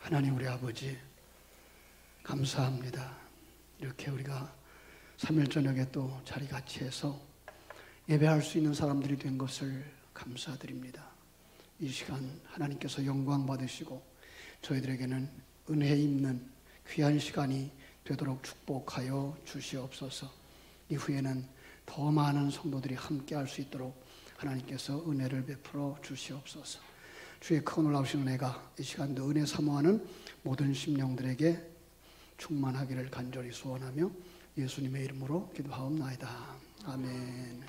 하나님 우리 아버지 감사합니다. 이렇게 우리가 3일 저녁에 또 자리 같이 해서 예배할 수 있는 사람들이 된 것을 감사드립니다. 이 시간 하나님께서 영광 받으시고 저희들에게는 은혜 입는 귀한 시간이 되도록 축복하여 주시옵소서. 이후에는 더 많은 성도들이 함께 할 수 있도록 하나님께서 은혜를 베풀어 주시옵소서. 주의 크고 놀라우신 은혜가 이 시간도 은혜 사모하는 모든 심령들에게 충만하기를 간절히 소원하며 예수님의 이름으로 기도하옵나이다. 아멘.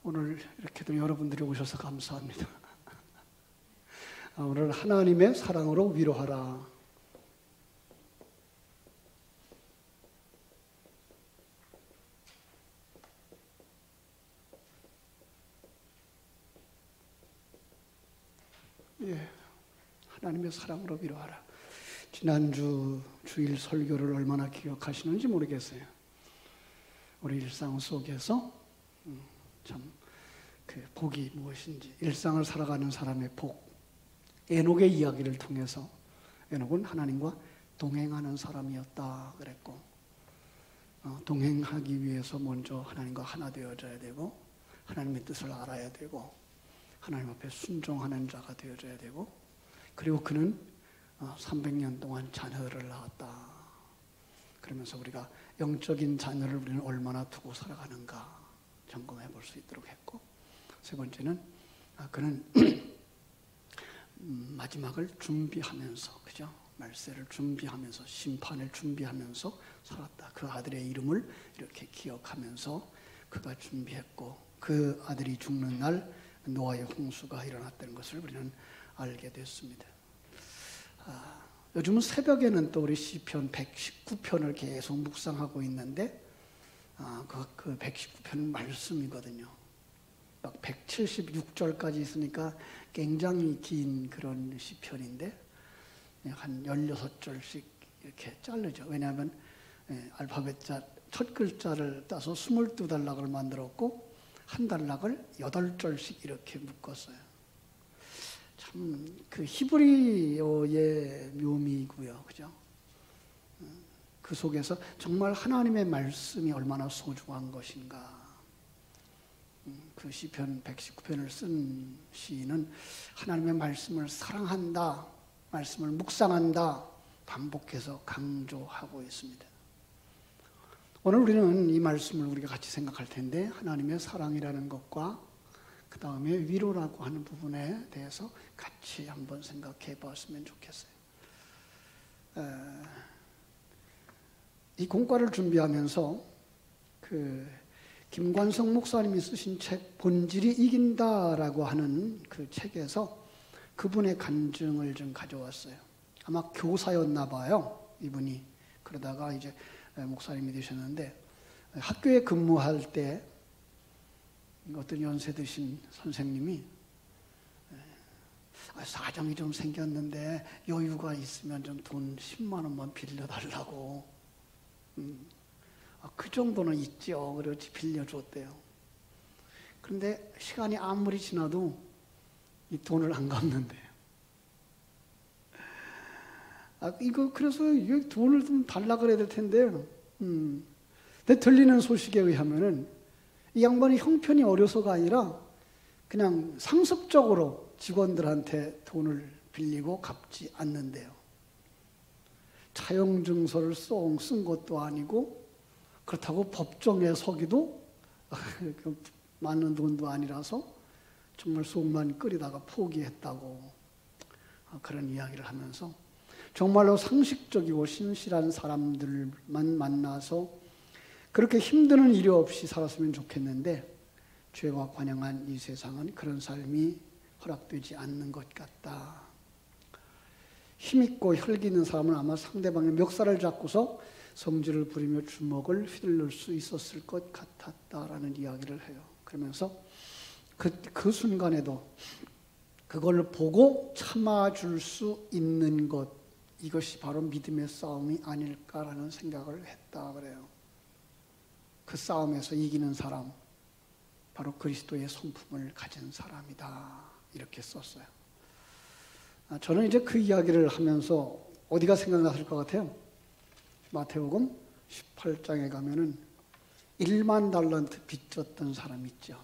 오늘 이렇게도 여러분들이 오셔서 감사합니다. 오늘 하나님의 사랑으로 위로하라. 예, 하나님의 사랑으로 위로하라. 지난주 주일 설교를 얼마나 기억하시는지 모르겠어요. 우리 일상 속에서 참 그 복이 무엇인지, 일상을 살아가는 사람의 복, 에녹의 이야기를 통해서 에녹은 하나님과 동행하는 사람이었다 그랬고, 동행하기 위해서 먼저 하나님과 하나 되어져야 되고, 하나님의 뜻을 알아야 되고, 하나님 앞에 순종하는 자가 되어져야 되고, 그리고 그는 300년 동안 자녀를 낳았다. 그러면서 우리가 영적인 자녀를 우리는 얼마나 두고 살아가는가 점검해 볼 수 있도록 했고, 세 번째는 그는 마지막을 준비하면서, 그죠? 말세를 준비하면서, 심판을 준비하면서 살았다. 그 아들의 이름을 이렇게 기억하면서 그가 준비했고, 그 아들이 죽는 날 노아의 홍수가 일어났다는 것을 우리는 알게 됐습니다. 요즘은 새벽에는 또 우리 시편 119편을 계속 묵상하고 있는데, 그 119편은 말씀이거든요. 막 176절까지 있으니까 굉장히 긴 그런 시편인데, 한 16절씩 이렇게 자르죠. 왜냐하면 알파벳자 첫 글자를 따서 22단락을 만들었고, 한 단락을 8절씩 이렇게 묶었어요. 참 그 히브리어의 묘미고요, 그죠? 그 속에서 정말 하나님의 말씀이 얼마나 소중한 것인가. 그 시편 119편을 쓴 시인은 하나님의 말씀을 사랑한다, 말씀을 묵상한다, 반복해서 강조하고 있습니다. 오늘 우리는 이 말씀을 우리가 같이 생각할 텐데, 하나님의 사랑이라는 것과 그 다음에 위로라고 하는 부분에 대해서 같이 한번 생각해 보았으면 좋겠어요. 이 공과를 준비하면서 김관성 목사님이 쓰신 책 본질이 이긴다라고 하는 그 책에서 그분의 간증을 좀 가져왔어요. 아마 교사였나 봐요, 이분이. 그러다가 이제 목사님이 되셨는데, 학교에 근무할 때 어떤 연세 드신 선생님이 사정이 좀 생겼는데 여유가 있으면 좀 돈 10만 원만 빌려달라고. 그 정도는 있죠. 그렇지, 빌려줬대요. 그런데 시간이 아무리 지나도 이 돈을 안 갚는데요. 그래서 이 돈을 좀 달라 그래야 될 텐데, 근데 들리는 소식에 의하면은 이 양반이 형편이 어려서가 아니라 그냥 상습적으로 직원들한테 돈을 빌리고 갚지 않는데요. 차용증서를 쓴 것도 아니고, 그렇다고 법정에 서기도 많은 돈도 아니라서 정말 속만 끓이다가 포기했다고 그런 이야기를 하면서, 정말로 상식적이고 신실한 사람들만 만나서 그렇게 힘드는 일이 없이 살았으면 좋겠는데, 죄와 관영한 이 세상은 그런 삶이 허락되지 않는 것 같다. 힘있고 혈기있는 사람은 아마 상대방의 멱살을 잡고서 성질을 부리며 주먹을 휘둘릴 수 있었을 것 같았다라는 이야기를 해요. 그러면서 그 순간에도 그걸 보고 참아줄 수 있는 것, 이것이 바로 믿음의 싸움이 아닐까라는 생각을 했다 그래요. 그 싸움에서 이기는 사람, 바로 그리스도의 성품을 가진 사람이다, 이렇게 썼어요. 저는 이제 그 이야기를 하면서 어디가 생각났을 것 같아요? 마태복음 18장에 가면은 1만 달란트 빚졌던 사람 있죠.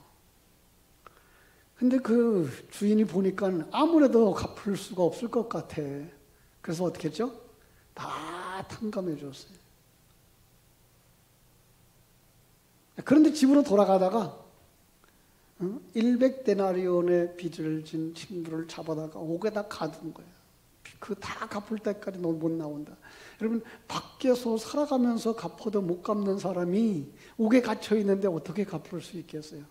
근데 그 주인이 보니까 아무래도 갚을 수가 없을 것 같아. 그래서 어떻게 했죠? 다 탕감해 줬어요. 그런데 집으로 돌아가다가 100데나리온의 빚을 진 친구를 잡아다가 옥에다 가둔 거예요. 그 다 갚을 때까지 너 못 나온다. 여러분, 밖에서 살아가면서 갚아도 못 갚는 사람이 옥에 갇혀 있는데 어떻게 갚을 수 있겠어요?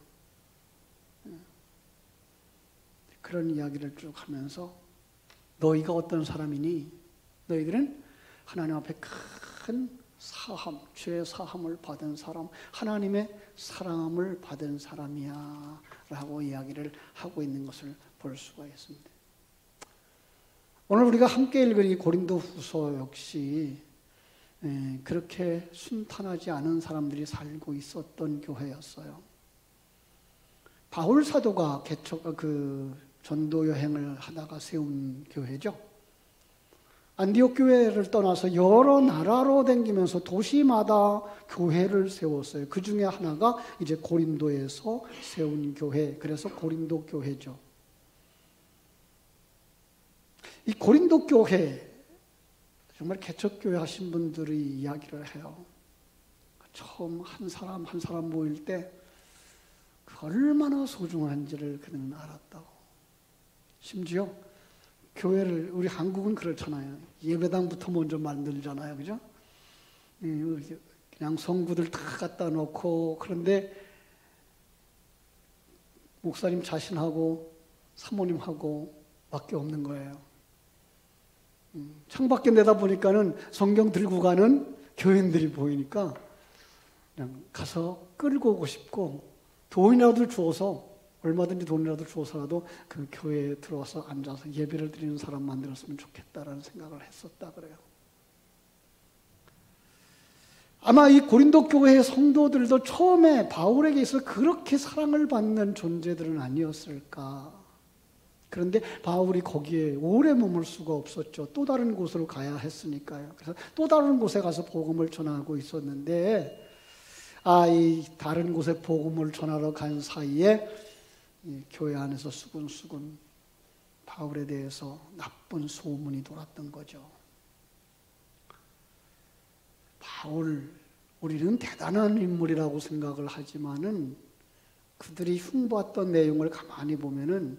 그런 이야기를 쭉 하면서 너희가 어떤 사람이니? 너희들은 하나님 앞에 큰 사함, 죄의 사함을 받은 사람, 하나님의 사랑함을 받은 사람이야 라고 이야기를 하고 있는 것을 볼 수가 있습니다. 오늘 우리가 함께 읽은 이 고린도후서 역시 그렇게 순탄하지 않은 사람들이 살고 있었던 교회였어요. 바울 사도가 전도 여행을 하다가 세운 교회죠. 안디옥 교회를 떠나서 여러 나라로 다니면서 도시마다 교회를 세웠어요. 그 중에 하나가 이제 고린도에서 세운 교회, 그래서 고린도 교회죠. 이 고린도 교회, 정말 개척교회 하신 분들이 이야기를 해요. 처음 한 사람 한 사람 모일 때 얼마나 소중한지를 그는 알았다고. 심지어 교회를, 우리 한국은 그렇잖아요. 예배당부터 먼저 만들잖아요. 그죠? 그냥 성구들 다 갖다 놓고, 그런데 목사님 자신하고 사모님하고 밖에 없는 거예요. 창밖에 내다보니까는 성경 들고 가는 교인들이 보이니까 그냥 가서 끌고 오고 싶고, 돈이라도 주어서, 얼마든지 돈이라도 주어서라도 그 교회에 들어와서 앉아서 예배를 드리는 사람 만들었으면 좋겠다라는 생각을 했었다 그래요. 아마 이 고린도 교회의 성도들도 처음에 바울에게 있어 그렇게 사랑을 받는 존재들은 아니었을까. 그런데 바울이 거기에 오래 머물 수가 없었죠. 또 다른 곳으로 가야 했으니까요. 그래서 또 다른 곳에 가서 복음을 전하고 있었는데, 이 다른 곳에 복음을 전하러 간 사이에 이 교회 안에서 수군수군 바울에 대해서 나쁜 소문이 돌았던 거죠. 바울, 우리는 대단한 인물이라고 생각을 하지만은 그들이 흉보았던 내용을 가만히 보면은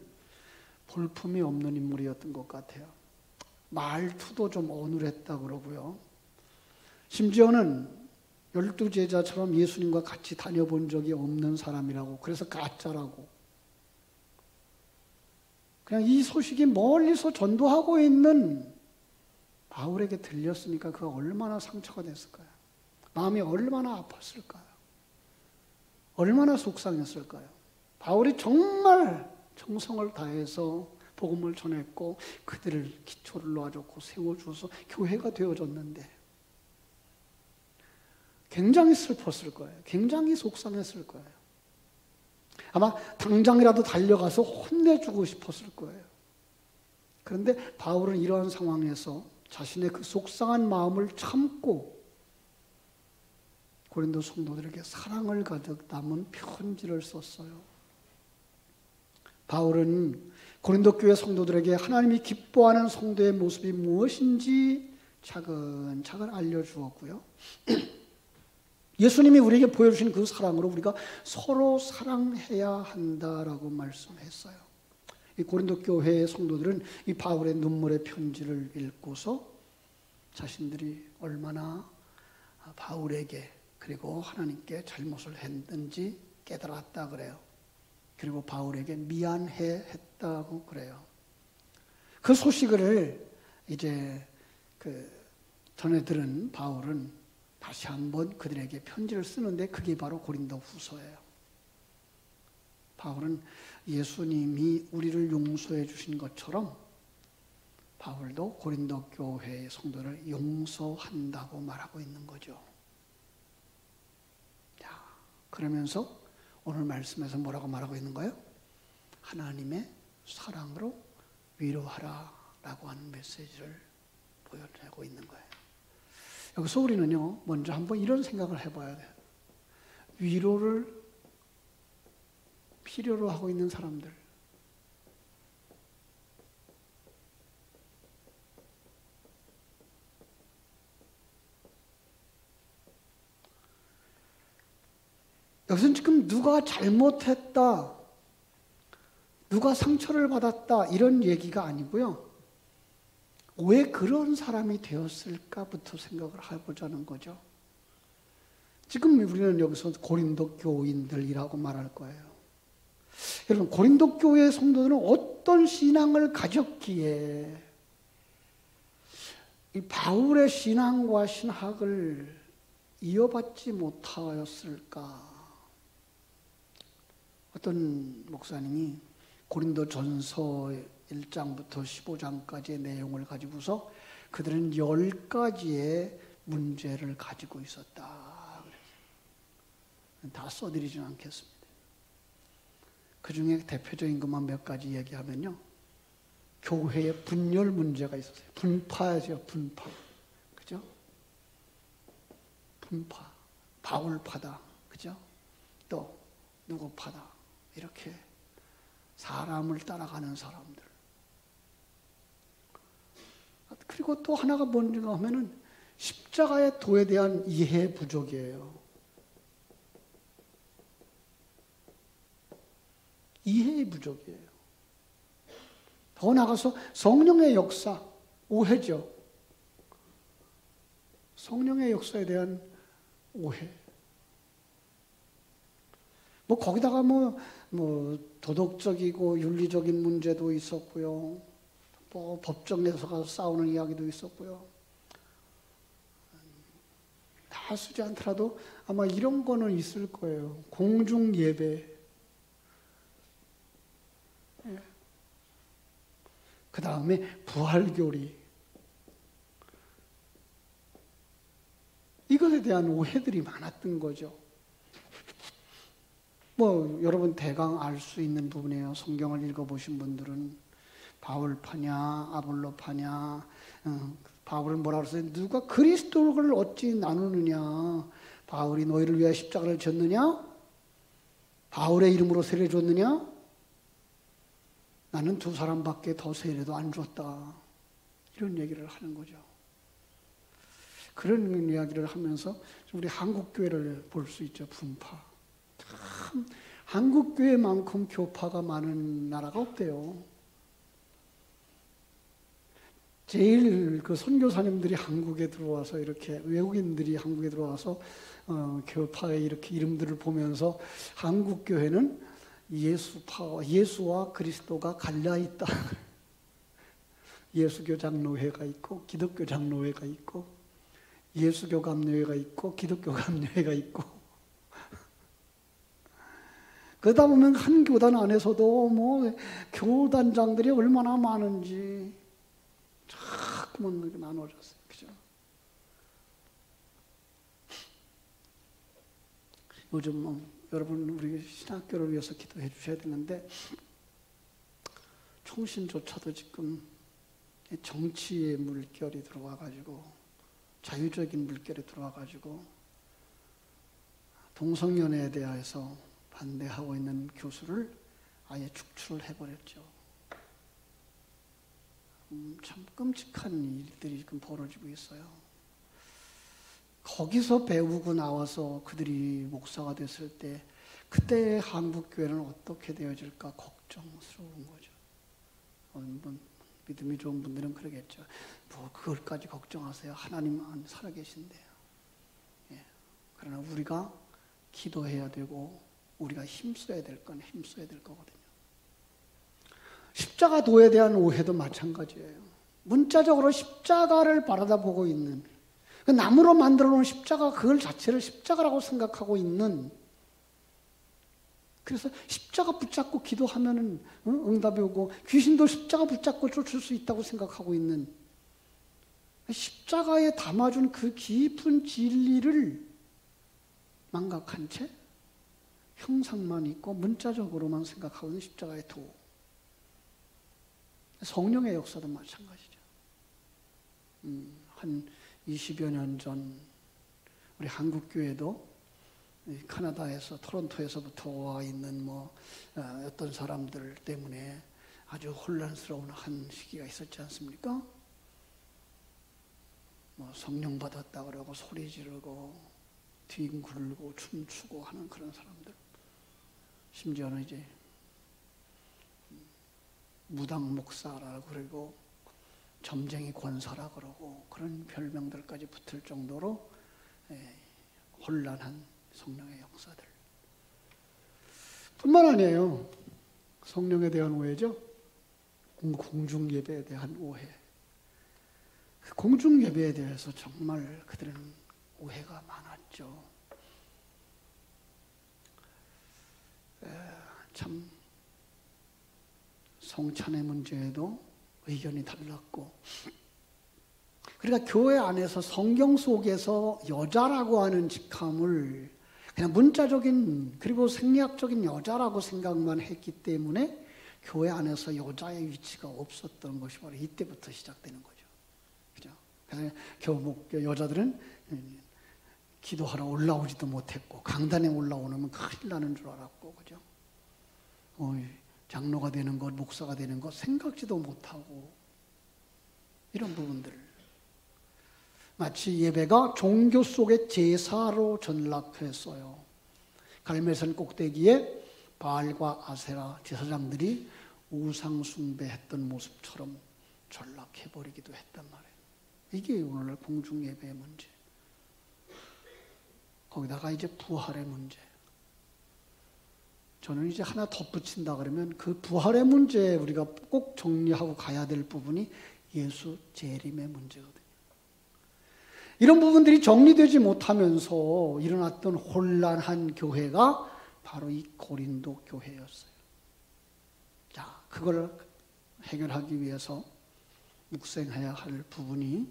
볼품이 없는 인물이었던 것 같아요. 말투도 좀 어눌했다 그러고요. 심지어는 12제자처럼 예수님과 같이 다녀본 적이 없는 사람이라고, 그래서 가짜라고. 그냥 이 소식이 멀리서 전도하고 있는 바울에게 들렸으니까 그가 얼마나 상처가 됐을까요? 마음이 얼마나 아팠을까요? 얼마나 속상했을까요? 바울이 정말 정성을 다해서 복음을 전했고 그들을 기초를 놓아줬고 세워줘서 교회가 되어졌는데 굉장히 슬펐을 거예요. 굉장히 속상했을 거예요. 아마 당장이라도 달려가서 혼내주고 싶었을 거예요. 그런데 바울은 이러한 상황에서 자신의 그 속상한 마음을 참고 고린도 성도들에게 사랑을 가득 담은 편지를 썼어요. 바울은 고린도 교회 성도들에게 하나님이 기뻐하는 성도의 모습이 무엇인지 차근차근 알려주었고요. 예수님이 우리에게 보여주신 그 사랑으로 우리가 서로 사랑해야 한다라고 말씀했어요. 이 고린도 교회의 성도들은 이 바울의 눈물의 편지를 읽고서 자신들이 얼마나 바울에게 그리고 하나님께 잘못을 했는지 깨달았다 그래요. 그리고 바울에게 미안해 했다고 그래요. 그 소식을 이제 전해 들은 바울은 다시 한번 그들에게 편지를 쓰는데 그게 바로 고린도후서예요. 바울은 예수님이 우리를 용서해 주신 것처럼 바울도 고린도 교회의 성도를 용서한다고 말하고 있는 거죠. 자, 그러면서 오늘 말씀에서 뭐라고 말하고 있는 거예요? 하나님의 사랑으로 위로하라 라고 하는 메시지를 보여내고 있는 거예요. 여기서 우리는요, 먼저 한번 이런 생각을 해봐야 돼요. 위로를 필요로 하고 있는 사람들, 여기서는 지금 누가 잘못했다, 누가 상처를 받았다 이런 얘기가 아니고요. 왜 그런 사람이 되었을까부터 생각을 해보자는 거죠. 지금 우리는 여기서 고린도 교인들이라고 말할 거예요. 여러분, 고린도 교회 성도들은 어떤 신앙을 가졌기에 이 바울의 신앙과 신학을 이어받지 못하였을까? 어떤 목사님이 고린도 전서 1장부터 15장까지의 내용을 가지고서 그들은 10가지의 문제를 가지고 있었다. 다 써드리지는 않겠습니다. 그 중에 대표적인 것만 몇 가지 얘기하면요. 교회에 분열 문제가 있었어요. 분파죠, 분파. 그죠? 분파. 바울파다. 그죠? 또, 누구파다. 이렇게 사람을 따라가는 사람들. 그리고 또 하나가 뭔가 하면은 십자가의 도에 대한 이해 부족이에요. 이해의 부족이에요. 더 나아가서 성령의 역사, 오해죠. 성령의 역사에 대한 오해. 뭐 거기다가 뭐 도덕적이고 윤리적인 문제도 있었고요. 뭐 법정에서 가서 싸우는 이야기도 있었고요. 다 쓰지 않더라도 아마 이런 거는 있을 거예요. 공중 예배. 예. 그 다음에 부활교리. 이것에 대한 오해들이 많았던 거죠. 뭐 여러분 대강 알 수 있는 부분이에요. 성경을 읽어보신 분들은 바울파냐 아볼로파냐. 바울은 뭐라 그랬어요? 누가 그리스도를 어찌 나누느냐. 바울이 너희를 위하여 십자가를 졌느냐? 바울의 이름으로 세례 줬느냐? 나는 두 사람밖에 더 세례도 안 줬다. 이런 얘기를 하는 거죠. 그런 이야기를 하면서 우리 한국교회를 볼 수 있죠. 분파. 참 한국교회만큼 교파가 많은 나라가 없대요. 제일 그 선교사님들이 한국에 들어와서 이렇게 외국인들이 한국에 들어와서 교파의 이렇게 이름들을 보면서 한국교회는 예수와 그리스도가 갈려 있다. 예수교 장로회가 있고 기독교 장로회가 있고 예수교 감로회가 있고 기독교 감로회가 있고 그러다 보면 한 교단 안에서도 뭐 교단장들이 얼마나 많은지 자꾸만 이렇게 나눠졌어요. 그죠? 요즘 뭐 여러분 우리 신학교를 위해서 기도해 주셔야 되는데 총신조차도 지금 정치의 물결이 들어와가지고 자유적인 물결이 들어와가지고 동성연애에 대해서 반대하고 있는 교수를 아예 축출을 해버렸죠. 참 끔찍한 일들이 지금 벌어지고 있어요. 거기서 배우고 나와서 그들이 목사가 됐을 때 그때 한국교회는 어떻게 되어질까 걱정스러운 거죠. 믿음이 좋은 분들은 그러겠죠. 뭐 그걸까지 걱정하세요. 하나님은 살아계신대요. 예. 그러나 우리가 기도해야 되고 우리가 힘써야 될 건 힘써야 될 거거든요. 십자가 도에 대한 오해도 마찬가지예요. 문자적으로 십자가를 바라다보고 있는 그 나무로 만들어 놓은 십자가 그걸 자체를 십자가라고 생각하고 있는 그래서 십자가 붙잡고 기도하면은 응답이 오고 귀신도 십자가 붙잡고 쫓을 수 있다고 생각하고 있는 십자가에 담아준 그 깊은 진리를 망각한 채 형상만 있고 문자적으로만 생각하고 있는 십자가의 도. 성령의 역사도 마찬가지죠. 한 20여 년 전 우리 한국교회도 캐나다에서 토론토에서부터 와 있는 어떤 사람들 때문에 아주 혼란스러운 한 시기가 있었지 않습니까? 성령 받았다 그러고 소리 지르고 뒹굴고 춤추고 하는 그런 사람들, 심지어는 이제 무당 목사라고 그러고 점쟁이 권사라 그러고 그런 별명들까지 붙을 정도로 혼란한 성령의 역사들. 뿐만 아니에요. 성령에 대한 오해죠. 공중예배에 대한 오해. 공중예배에 대해서 정말 그들은 오해가 많았죠. 참 성찬의 문제에도 의견이 달랐고, 그러니까 교회 안에서 성경 속에서 여자라고 하는 직함을 그냥 문자적인 그리고 생리학적인 여자라고 생각만 했기 때문에 교회 안에서 여자의 위치가 없었던 것이 바로 이때부터 시작되는 거죠. 그죠? 그래서 교목 여자들은 기도하러 올라오지도 못했고 강단에 올라오면 큰일 나는 줄 알았고, 그죠? 장로가 되는 것, 목사가 되는 것 생각지도 못하고 이런 부분들. 마치 예배가 종교 속의 제사로 전락했어요. 갈멜산 꼭대기에 바알과 아세라 제사장들이 우상 숭배했던 모습처럼 전락해버리기도 했단 말이에요. 이게 오늘날 공중예배의 문제. 거기다가 이제 부활의 문제. 저는 이제 하나 덧붙인다 그러면 그 부활의 문제에 우리가 꼭 정리하고 가야 될 부분이 예수 재림의 문제거든요. 이런 부분들이 정리되지 못하면서 일어났던 혼란한 교회가 바로 이 고린도 교회였어요. 자, 그걸 해결하기 위해서 묵상해야 할 부분이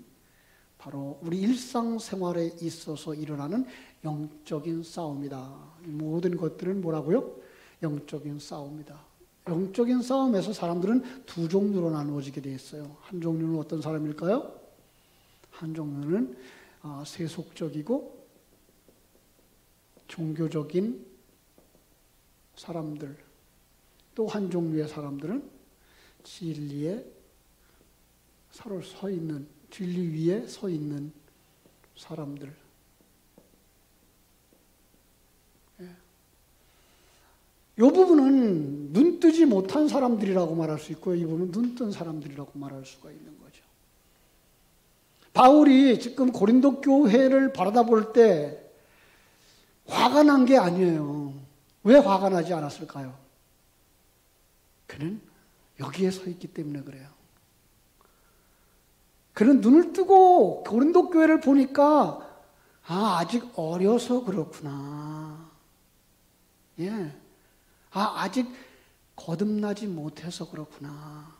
바로 우리 일상생활에 있어서 일어나는 영적인 싸움이다. 모든 것들은 뭐라고요? 영적인 싸움이다. 영적인 싸움에서 사람들은 두 종류로 나누어지게 되어 있어요. 한 종류는 어떤 사람일까요? 한 종류는 세속적이고 종교적인 사람들. 또 한 종류의 사람들은 진리에 서로 서 있는, 진리 위에 서 있는 사람들. 이 부분은 눈 뜨지 못한 사람들이라고 말할 수 있고, 이 부분은 눈 뜬 사람들이라고 말할 수가 있는 거죠. 바울이 지금 고린도 교회를 바라다 볼 때 화가 난 게 아니에요. 왜 화가 나지 않았을까요? 그는 여기에 서 있기 때문에 그래요. 그는 눈을 뜨고 고린도 교회를 보니까 아직 어려서 그렇구나. 예. 아직 거듭나지 못해서 그렇구나.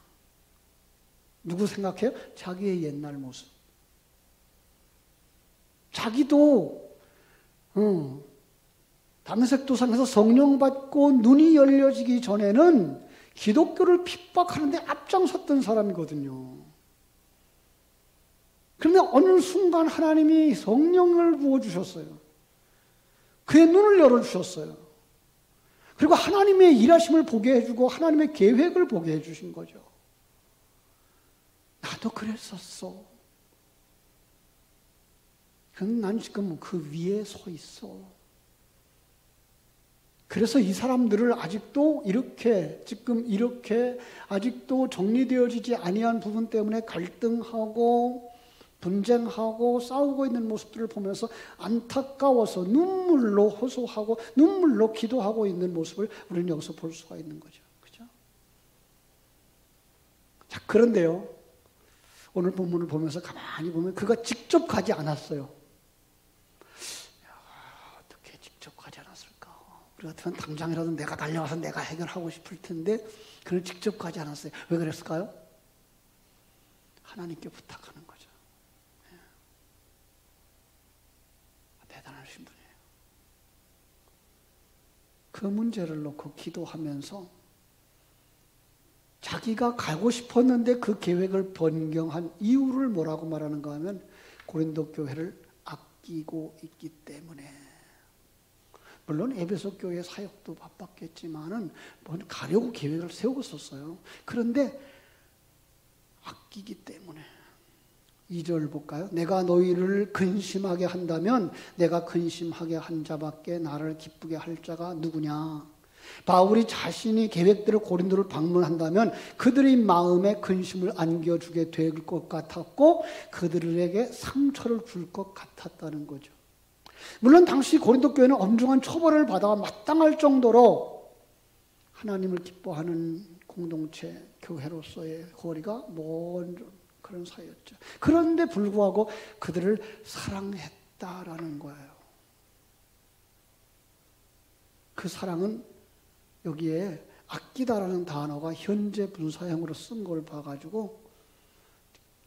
누구 생각해요? 자기의 옛날 모습. 자기도 다메섹 도상에서 성령 받고 눈이 열려지기 전에는 기독교를 핍박하는데 앞장섰던 사람이거든요. 그런데 어느 순간 하나님이 성령을 부어주셨어요. 그의 눈을 열어주셨어요. 그리고 하나님의 일하심을 보게 해주고 하나님의 계획을 보게 해주신 거죠. 나도 그랬었어. 그럼 난 지금 그 위에 서 있어. 그래서 이 사람들을 아직도 이렇게 아직도 정리되어지지 아니한 부분 때문에 갈등하고 분쟁하고 싸우고 있는 모습들을 보면서 안타까워서 눈물로 호소하고 눈물로 기도하고 있는 모습을 우리는 여기서 볼 수가 있는 거죠. 그죠? 자, 그런데요. 오늘 본문을 보면서 가만히 보면 그가 직접 가지 않았어요. 어떻게 직접 가지 않았을까? 우리 같으면 당장이라도 내가 달려가서 내가 해결하고 싶을 텐데 그는 직접 가지 않았어요. 왜 그랬을까요? 하나님께 부탁하는 거죠. 대단하신 분이에요. 그 문제를 놓고 기도하면서 자기가 가고 싶었는데 그 계획을 변경한 이유를 뭐라고 말하는가 하면 고린도 교회를 아끼고 있기 때문에. 물론 에베소 교회 사역도 바빴겠지만은 가려고 계획을 세웠었어요. 그런데 아끼기 때문에. 2절 볼까요? 내가 너희를 근심하게 한다면 내가 근심하게 한 자밖에 나를 기쁘게 할 자가 누구냐? 바울이 자신이 계획대로 고린도를 방문한다면 그들의 마음에 근심을 안겨주게 될 것 같았고 그들에게 상처를 줄 것 같았다는 거죠. 물론 당시 고린도 교회는 엄중한 처벌을 받아 마땅할 정도로 하나님을 기뻐하는 공동체, 교회로서의 거리가 먼 그런 사이였죠. 그런데 불구하고 그들을 사랑했다라는 거예요. 그 사랑은 여기에 아끼다라는 단어가 현재 분사형으로 쓴 걸 봐가지고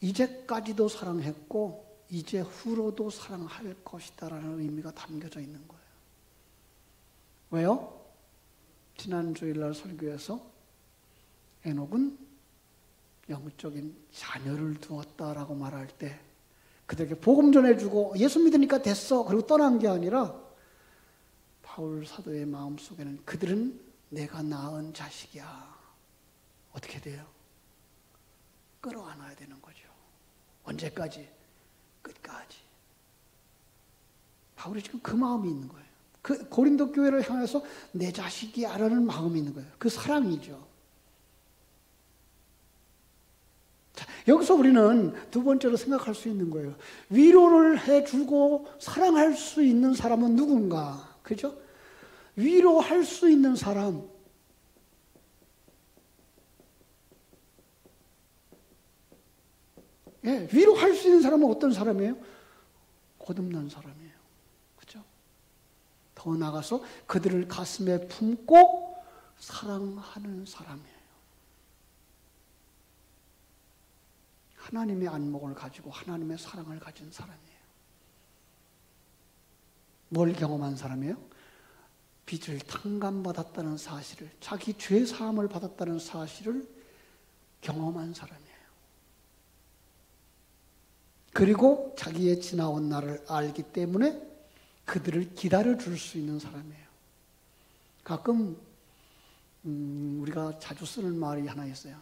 이제까지도 사랑했고 이제 후로도 사랑할 것이다라는 의미가 담겨져 있는 거예요. 왜요? 지난 주일날 설교에서 에녹은 영적인 자녀를 두었다라고 말할 때 그들에게 복음 전해주고 예수 믿으니까 됐어 그리고 떠난 게 아니라 바울 사도의 마음속에는 그들은 내가 낳은 자식이야. 어떻게 돼요? 끌어안아야 되는 거죠. 언제까지? 끝까지. 바울이 지금 그 마음이 있는 거예요. 그 고린도 교회를 향해서 내 자식이야라는 마음이 있는 거예요. 그 사랑이죠. 자, 여기서 우리는 두 번째로 생각할 수 있는 거예요. 위로를 해주고 사랑할 수 있는 사람은 누군가? 그죠? 위로할 수 있는 사람. 예, 위로할 수 있는 사람은 어떤 사람이에요? 거듭난 사람이에요. 그죠? 더 나아가서 그들을 가슴에 품고 사랑하는 사람이에요. 하나님의 안목을 가지고 하나님의 사랑을 가진 사람이에요. 뭘 경험한 사람이에요? 빚을 탕감받았다는 사실을, 자기 죄 사함을 받았다는 사실을 경험한 사람이에요. 그리고 자기의 지나온 날을 알기 때문에 그들을 기다려줄 수 있는 사람이에요. 가끔 우리가 자주 쓰는 말이 하나 있어요.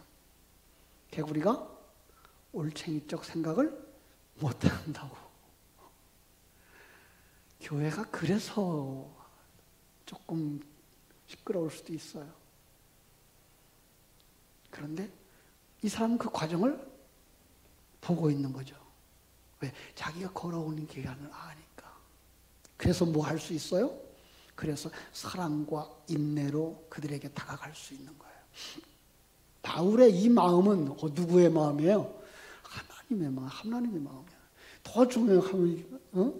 개구리가 올챙이적 생각을 못한다고. 교회가 그래서 조금 시끄러울 수도 있어요. 그런데 이 사람은 그 과정을 보고 있는 거죠. 왜? 자기가 걸어오는 기간을 아니까. 그래서 뭐 할 수 있어요? 그래서 사랑과 인내로 그들에게 다가갈 수 있는 거예요. 바울의 이 마음은 누구의 마음이에요? 하나님의 마음, 하나님의 마음이에요.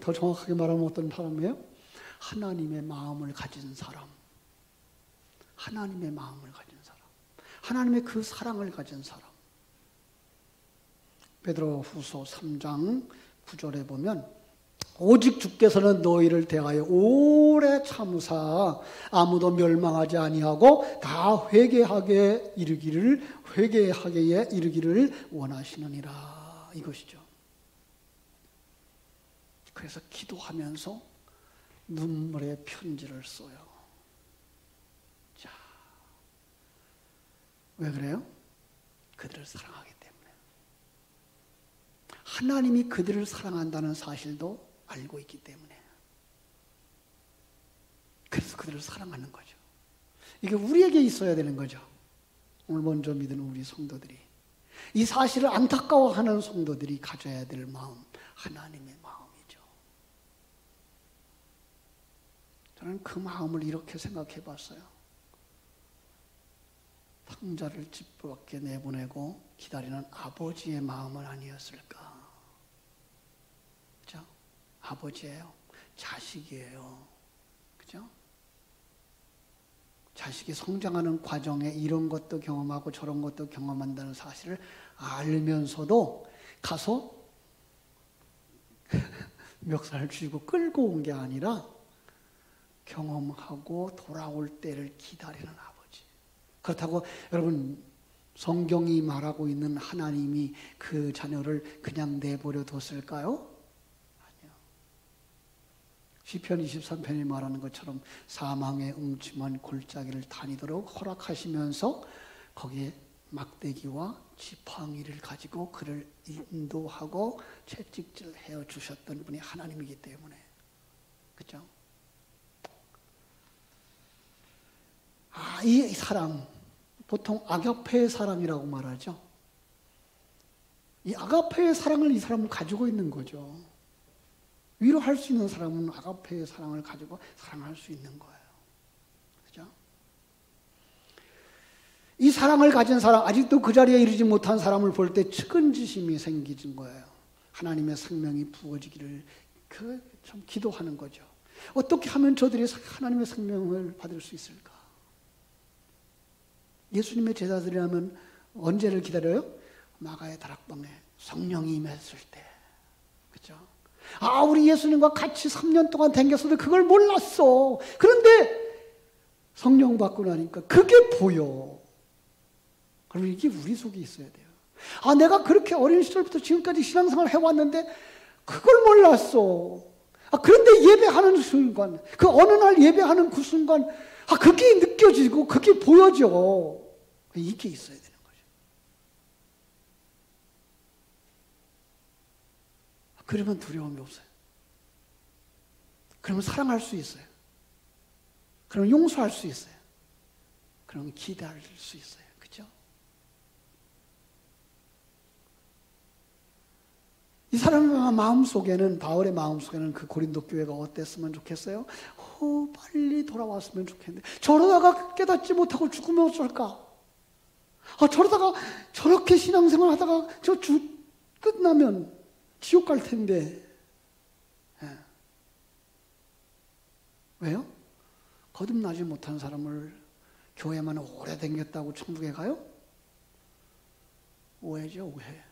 더 정확하게 말하면 어떤 사람이에요? 하나님의 마음을 가진 사람. 하나님의 마음을 가진 사람. 하나님의 그 사랑을 가진 사람. 베드로후서 3장 9절에 보면 오직 주께서는 너희를 대하여 오래 참으사 아무도 멸망하지 아니하고 다 회개하게 이르기를 원하시느니라. 이것이죠. 그래서 기도하면서 눈물의 편지를 써요. 자, 왜 그래요? 그들을 사랑하기 때문에. 하나님이 그들을 사랑한다는 사실도 알고 있기 때문에. 그래서 그들을 사랑하는 거죠. 이게 우리에게 있어야 되는 거죠. 오늘 먼저 믿은 우리 성도들이. 이 사실을 안타까워하는 성도들이 가져야 될 마음, 하나님의 마음이죠. 저는 그 마음을 이렇게 생각해 봤어요. 탕자를 집 밖에 내보내고 기다리는 아버지의 마음은 아니었을까. 그죠? 아버지예요. 자식이에요. 그죠? 자식이 성장하는 과정에 이런 것도 경험하고 저런 것도 경험한다는 사실을 알면서도 가서 멱살을 쥐고 끌고 온 게 아니라 경험하고 돌아올 때를 기다리는 아버지. 그렇다고 여러분 성경이 말하고 있는 하나님이 그 자녀를 그냥 내버려 뒀을까요? 아니요. 시편 23편이 말하는 것처럼 사망의 음침한 골짜기를 다니도록 허락하시면서 거기에 막대기와 지팡이를 가지고 그를 인도하고 채찍질해 주셨던 분이 하나님이기 때문에. 그렇죠? 이 사랑, 보통 아가페의 사랑이라고 말하죠. 이 아가페의 사랑을 이 사람은 가지고 있는 거죠. 위로할 수 있는 사람은 아가페의 사랑을 가지고 사랑할 수 있는 거예요. 그죠? 이 사랑을 가진 사람, 아직도 그 자리에 이르지 못한 사람을 볼 때 측은지심이 생기는 거예요. 하나님의 생명이 부어지기를 참 기도하는 거죠. 어떻게 하면 저들이 하나님의 생명을 받을 수 있을까? 예수님의 제자들이라면 언제를 기다려요? 마가의 다락방에 성령이 임했을 때. 그죠? 우리 예수님과 같이 3년 동안 댕겼어도 그걸 몰랐어. 그런데 성령 받고 나니까 그게 보여. 그럼 이게 우리 속에 있어야 돼요. 내가 그렇게 어린 시절부터 지금까지 신앙생활을 해왔는데 그걸 몰랐어. 그런데 예배하는 순간, 그 어느 날 예배하는 그 순간, 그게 느껴지고 그게 보여져. 이게 있어야 되는 거죠. 그러면 두려움이 없어요. 그러면 사랑할 수 있어요. 그러면 용서할 수 있어요. 그러면 기다릴 수 있어요. 그렇죠? 이 사람의 마음속에는, 바울의 마음속에는 그 고린도 교회가 어땠으면 좋겠어요? 빨리 돌아왔으면 좋겠는데 저러다가 깨닫지 못하고 죽으면 어쩔까? 저러다가 저렇게 신앙생활 하다가 끝나면 지옥 갈 텐데. 왜요? 거듭나지 못한 사람을 교회만 오래 다녔다고 천국에 가요? 오해죠, 오해.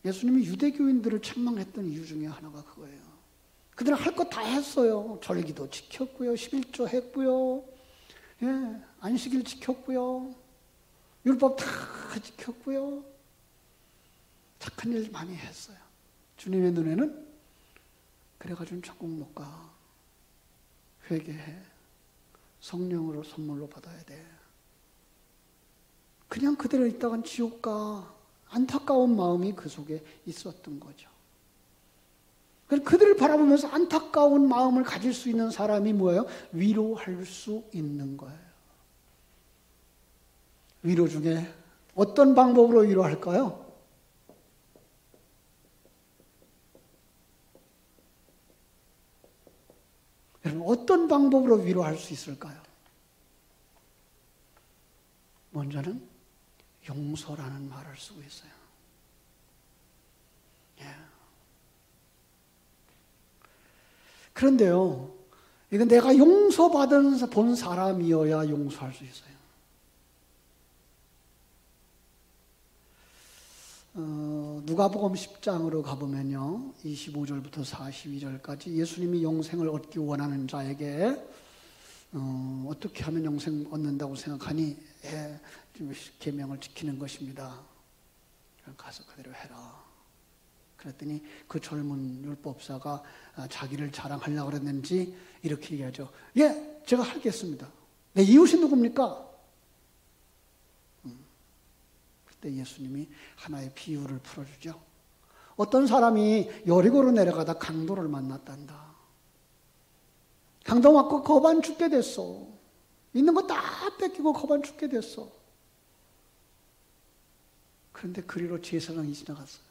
예수님이 유대교인들을 책망했던 이유 중에 하나가 그거예요. 그들은 할 거 다 했어요. 절기도 지켰고요. 11조 했고요. 안식일 지켰고요. 율법 다 지켰고요. 착한 일 많이 했어요. 주님의 눈에는 그래가지고 천국 못 가. 회개해. 성령으로 선물로 받아야 돼. 그냥 그대로 있다간 지옥 가. 안타까운 마음이 그 속에 있었던 거죠. 그들을 바라보면서 안타까운 마음을 가질 수 있는 사람이 뭐예요? 위로할 수 있는 거예요. 위로 중에 어떤 방법으로 위로할까요? 여러분, 어떤 방법으로 위로할 수 있을까요? 먼저는 용서라는 말을 쓰고 있어요. 그런데요, 이건 내가 용서받은 본 사람이어야 용서할 수 있어요. 누가복음 10장으로 가보면요, 25절부터 42절까지 예수님이 영생을 얻기 원하는 자에게 어떻게 하면 영생 얻는다고 생각하니? 계명을 지키는 것입니다. 가서 그대로 해라. 그랬더니 그 젊은 율법사가 자기를 자랑하려고 그랬는지 이렇게 얘기하죠. 제가 하겠습니다. 내 이웃이 누굽니까? 그때 예수님이 하나의 비유를 풀어주죠. 어떤 사람이 여리고로 내려가다 강도를 만났단다. 강도 맞고 거반 죽게 됐어. 있는 거 다 뺏기고 거반 죽게 됐어. 그런데 그리로 제사장이 지나갔어요.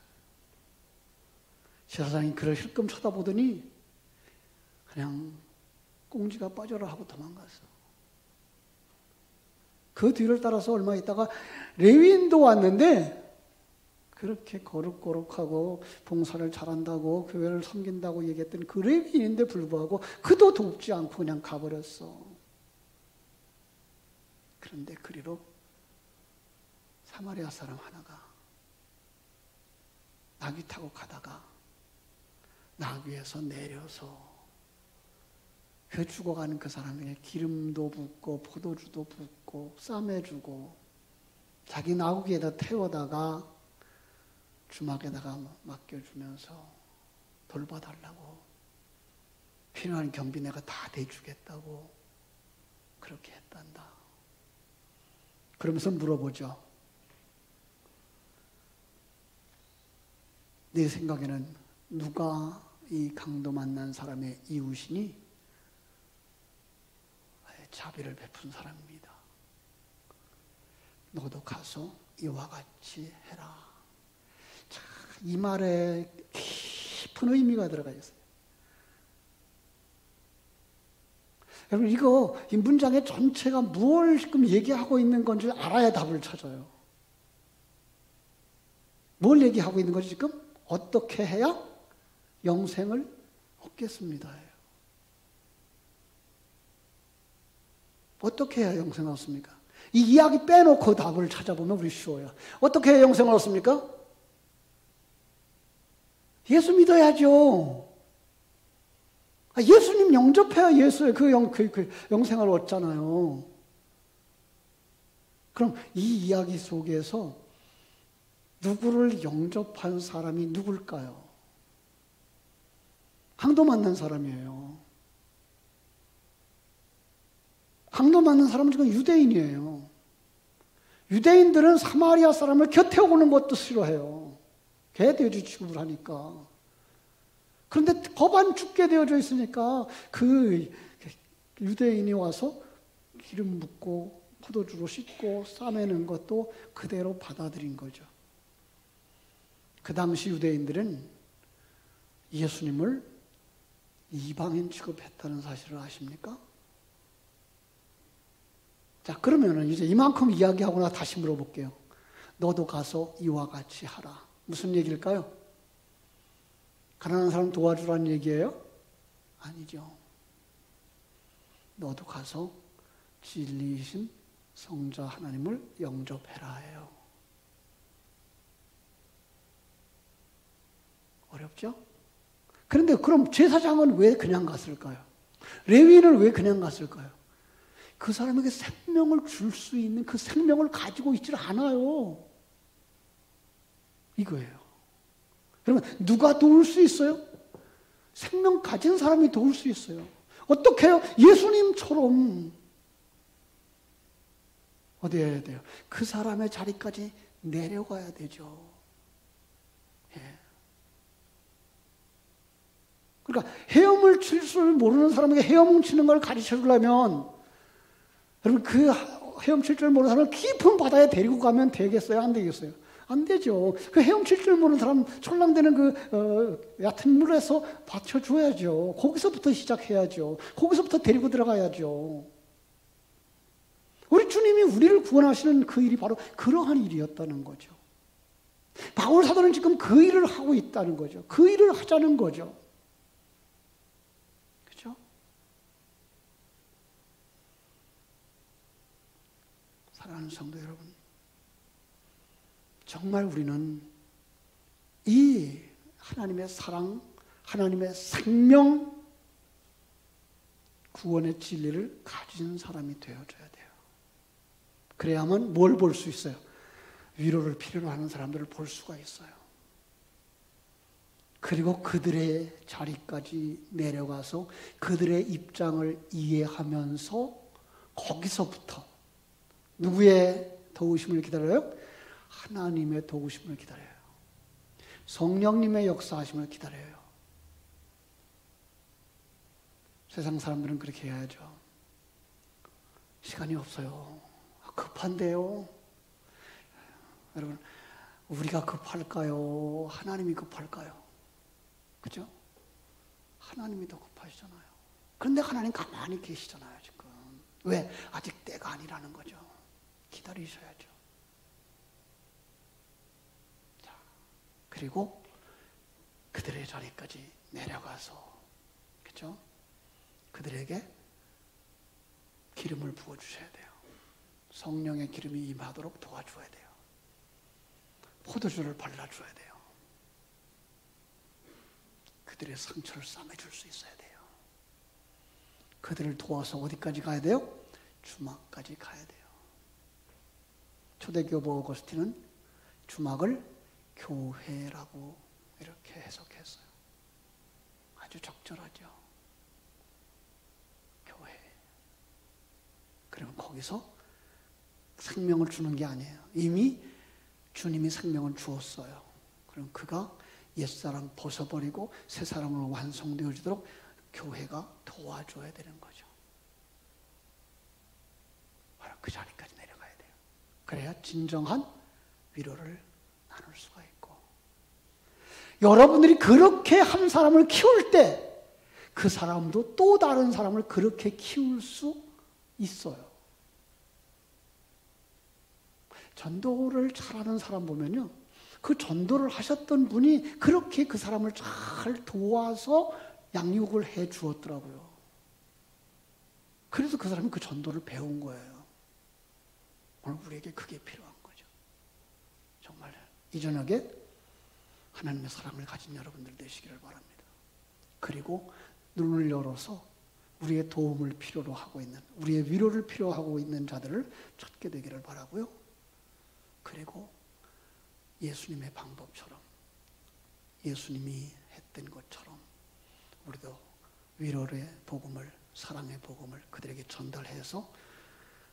제사장이 그를 힐끔 쳐다보더니 그냥 꽁지가 빠져라 하고 도망갔어. 그 뒤를 따라서 얼마 있다가 레위인도 왔는데 그렇게 거룩거룩하고 봉사를 잘한다고 교회를 섬긴다고 얘기했던 그 레위인인데 불구하고 그도 돕지 않고 그냥 가버렸어. 그런데 그리로 사마리아 사람 하나가 나귀 타고 가다가 나귀에서 내려서 그 죽어가는 그 사람에게 기름도 붓고 포도주도 붓고 쌈해주고 자기 나귀에다 태워다가 주막에다가 맡겨주면서 돌봐달라고, 필요한 경비 내가 다 대주겠다고 그렇게 했단다. 그러면서 물어보죠. 내 생각에는 누가 이 강도 만난 사람의 이웃이니? 자비를 베푼 사람입니다. 너도 가서 이와 같이 해라. 자, 이 말에 깊은 의미가 들어가 있어요. 여러분, 이 문장의 전체가 무엇을 지금 얘기하고 있는 건지 알아야 답을 찾아요. 뭘 얘기하고 있는 거지 지금? 어떻게 해야 영생을 얻겠습니다. 어떻게 해야 영생을 얻습니까? 이 이야기 빼놓고 답을 찾아보면 우리 쉬워요. 어떻게 해야 영생을 얻습니까? 예수 믿어야죠. 예수님 영접해야 예수의 그 영생을 얻잖아요. 그럼 이 이야기 속에서 누구를 영접한 사람이 누굴까요? 강도 만난 사람이에요. 강도 만난 사람은 지금 유대인이에요. 유대인들은 사마리아 사람을 곁에 오는 것도 싫어해요. 개돼지 취급을 하니까. 그런데 법안 죽게 되어져 있으니까 그 유대인이 와서 기름 붓고 포도주로 씻고 싸매는 것도 그대로 받아들인 거죠. 그 당시 유대인들은 예수님을 이방인 취급했다는 사실을 아십니까? 자, 그러면은 이제 이만큼 이야기하고 나 다시 물어볼게요. 너도 가서 이와 같이 하라. 무슨 얘기일까요? 가난한 사람 도와주라는 얘기예요? 아니죠. 너도 가서 진리이신 성자 하나님을 영접해라 해요. 어렵죠? 그런데 그럼 제사장은 왜 그냥 갔을까요? 레위인은 왜 그냥 갔을까요? 그 사람에게 생명을 줄 수 있는 그 생명을 가지고 있질 않아요. 이거예요. 여러분, 누가 도울 수 있어요? 생명 가진 사람이 도울 수 있어요. 어떻게 해요? 예수님처럼 어디 해야 돼요? 그 사람의 자리까지 내려가야 되죠. 예. 그러니까 헤엄을 칠 줄 모르는 사람에게 헤엄 치는 걸 가르쳐 주려면 여러분, 그 헤엄칠 줄 모르는 사람을 깊은 바다에 데리고 가면 되겠어요? 안 되겠어요? 안 되죠. 그 헤엄칠 줄 모르는 사람 촐랑대는 얕은 물에서 받쳐줘야죠. 거기서부터 시작해야죠. 거기서부터 데리고 들어가야죠. 우리 주님이 우리를 구원하시는 그 일이 바로 그러한 일이었다는 거죠. 바울 사도는 지금 그 일을 하고 있다는 거죠. 그 일을 하자는 거죠. 그렇죠? 사랑하는 성도 여러분, 정말 우리는 이 하나님의 사랑, 하나님의 생명, 구원의 진리를 가진 사람이 되어줘야 돼요. 그래야만 뭘 볼 수 있어요? 위로를 필요로 하는 사람들을 볼 수가 있어요. 그리고 그들의 자리까지 내려가서 그들의 입장을 이해하면서 거기서부터 누구의 도우심을 기다려요? 하나님의 도우심을 기다려요. 성령님의 역사하심을 기다려요. 세상 사람들은 그렇게 해야죠. 시간이 없어요. 급한데요. 여러분, 우리가 급할까요? 하나님이 급할까요? 그죠? 하나님이 더 급하시잖아요. 그런데 하나님 가만히 계시잖아요, 지금. 왜? 아직 때가 아니라는 거죠. 기다리셔야죠. 자, 그리고 그들의 자리까지 내려가서, 그죠? 그들에게 기름을 부어주셔야 돼요. 성령의 기름이 임하도록 도와줘야 돼요. 포도주를 발라줘야 돼요. 그들의 상처를 싸매줄 수 있어야 돼요. 그들을 도와서 어디까지 가야 돼요? 주막까지 가야 돼요. 초대교부 어거스틴은 주막을 교회라고 이렇게 해석했어요. 아주 적절하죠. 교회. 그러면 거기서 생명을 주는 게 아니에요. 이미 주님이 생명을 주었어요. 그럼 그가 옛사람 벗어버리고 새 사람으로 완성되어지도록 교회가 도와줘야 되는 거죠. 바로 그 자리까지 내려가야 돼요. 그래야 진정한 위로를 나눌 수가 있고, 여러분들이 그렇게 한 사람을 키울 때 그 사람도 또 다른 사람을 그렇게 키울 수 있어요. 전도를 잘하는 사람 보면요, 그 전도를 하셨던 분이 그렇게 그 사람을 잘 도와서 양육을 해 주었더라고요. 그래서 그 사람이 그 전도를 배운 거예요. 오늘 우리에게 그게 필요한 거죠. 정말 이 저녁에 하나님의 사랑을 가진 여러분들 되시기를 바랍니다. 그리고 눈을 열어서 우리의 도움을 필요로 하고 있는, 우리의 위로를 필요하고 있는 자들을 찾게 되기를 바라고요. 그리고 예수님의 방법처럼, 예수님이 했던 것처럼 우리도 위로의 복음을, 사랑의 복음을 그들에게 전달해서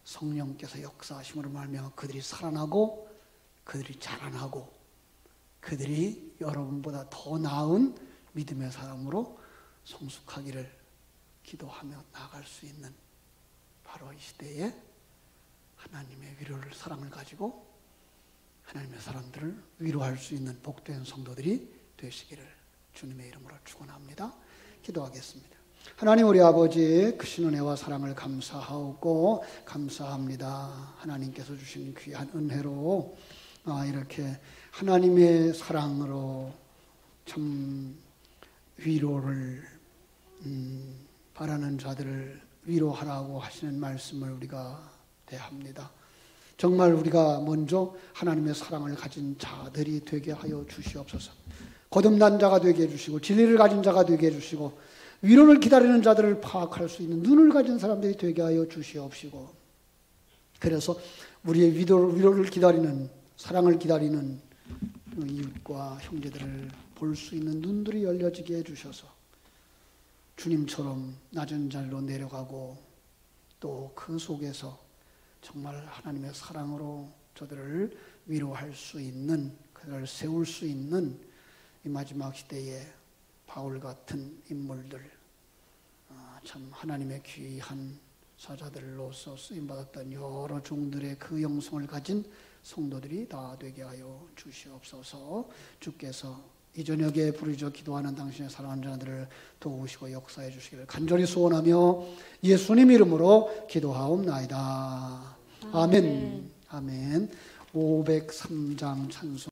성령께서 역사하심으로 말미암아 그들이 살아나고, 그들이 자라나고, 그들이 여러분보다 더 나은 믿음의 사람으로 성숙하기를 기도하며 나아갈 수 있는, 바로 이 시대에 하나님의 위로를, 사랑을 가지고 하나님의 사람들을 위로할 수 있는 복된 성도들이 되시기를 주님의 이름으로 축원합니다. 기도하겠습니다. 하나님 우리 아버지, 크신 은혜와 사랑을 감사하고 감사합니다. 하나님께서 주신 귀한 은혜로 이렇게 하나님의 사랑으로 참 위로를 바라는 자들을 위로하라고 하시는 말씀을 우리가 대합니다. 정말 우리가 먼저 하나님의 사랑을 가진 자들이 되게 하여 주시옵소서. 거듭난 자가 되게 해주시고, 진리를 가진 자가 되게 해주시고, 위로를 기다리는 자들을 파악할 수 있는 눈을 가진 사람들이 되게 하여 주시옵시고, 그래서 우리의 위로를 기다리는, 사랑을 기다리는 이웃과 형제들을 볼 수 있는 눈들이 열려지게 해주셔서 주님처럼 낮은 자리로 내려가고, 또 그 속에서 정말 하나님의 사랑으로 저들을 위로할 수 있는, 그들을 세울 수 있는 이 마지막 시대에 바울 같은 인물들, 참 하나님의 귀한 사자들로서 쓰임받았던 여러 종들의 그 영성을 가진 성도들이 다 되게 하여 주시옵소서. 주께서 이 저녁에 부르짖어 기도하는 당신의 사랑하는 자들을 도우시고 역사해 주시기를 간절히 소원하며 예수님 이름으로 기도하옵나이다. 아멘. 아멘. 503장 찬송.